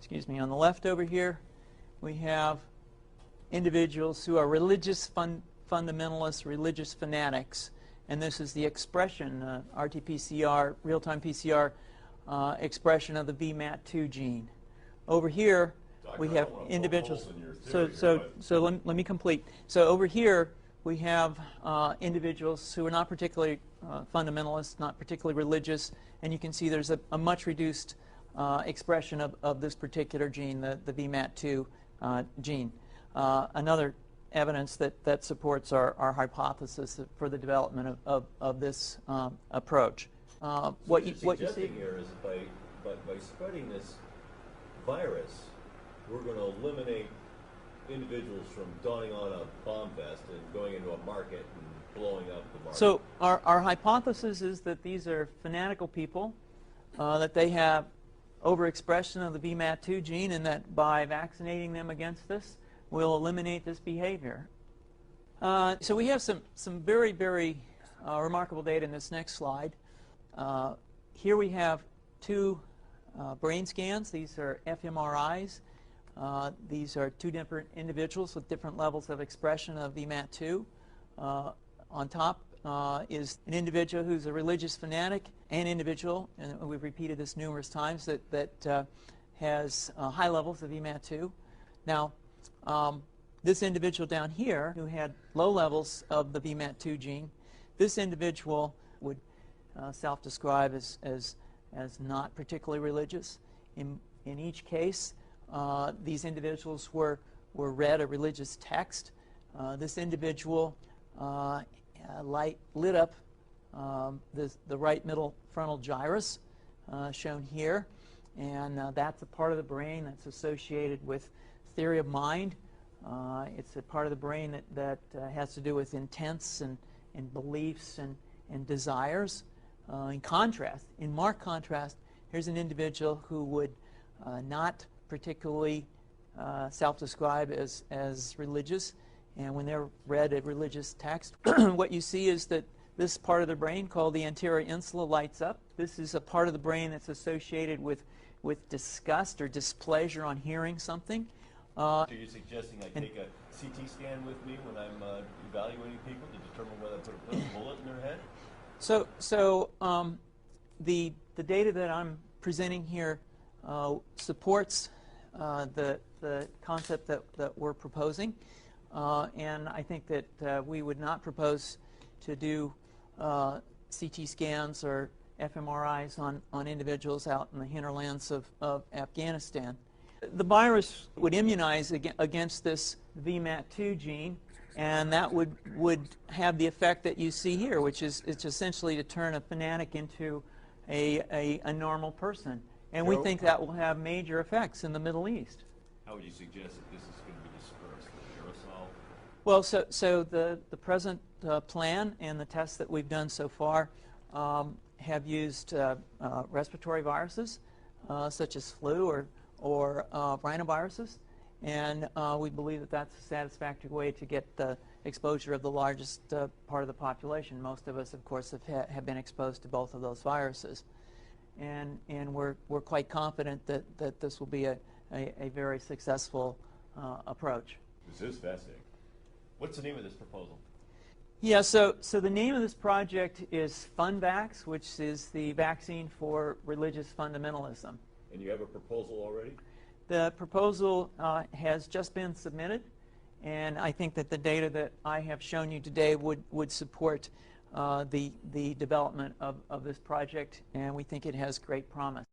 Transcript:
excuse me, on the left over here, we have individuals who are religious fundamentalists, religious fanatics, and this is the expression, RT-PCR, real-time PCR expression of the VMAT2 gene. Over here, we have individuals. So let me complete. So over here, we have individuals who are not particularly fundamentalist, not particularly religious, and you can see there's a much reduced expression of this particular gene, the VMAT2 gene. Another evidence that supports our hypothesis for the development of this approach. What you see here is by spreading this virus, we're going to eliminate individuals from donning on a bomb vest and going into a market and blowing up the market. So our hypothesis is that these are fanatical people, that they have overexpression of the VMAT2 gene, and that by vaccinating them against this, we'll eliminate this behavior. So we have some very, very remarkable data in this next slide. Here we have two brain scans. These are fMRIs. These are two different individuals with different levels of expression of VMAT2. On top is an individual who's a religious fanatic, an individual, and we've repeated this numerous times, that has high levels of VMAT2. Now, this individual down here who had low levels of the VMAT2 gene, this individual would self-describe as not particularly religious. In each case, these individuals were read a religious text. This individual lit up the right middle frontal gyrus, shown here, and that's a part of the brain that's associated with theory of mind. It's a part of the brain that has to do with intents and beliefs and desires. In contrast, in marked contrast, here's an individual who would not particularly self-describe as religious, and when they're read a religious text, what you see is that this part of the brain called the anterior insula lights up. This is a part of the brain that's associated with disgust or displeasure on hearing something. So you're suggesting I take a CT scan with me when I'm evaluating people to determine whether I put a bullet in their head? So the data that I'm presenting here supports the concept that we're proposing, and I think that we would not propose to do CT scans or fMRIs on individuals out in the hinterlands of Afghanistan. The virus would immunize against this VMAT2 gene, and that would have the effect that you see here, which is it's essentially to turn a fanatic into a normal person. And we think that will have major effects in the Middle East. How would you suggest that this is going to be dispersed? Aerosol? Well, so the present plan and the tests that we've done so far have used respiratory viruses, such as flu or rhinoviruses, and we believe that that's a satisfactory way to get the exposure of the largest part of the population. Most of us, of course, have been exposed to both of those viruses, and we're quite confident that this will be a very successful approach. This is fascinating. What's the name of this proposal? Yeah, so the name of this project is FunVax, which is the vaccine for religious fundamentalism. And you have a proposal already? The proposal has just been submitted, and I think that the data that I have shown you today would support the development of this project, and we think it has great promise.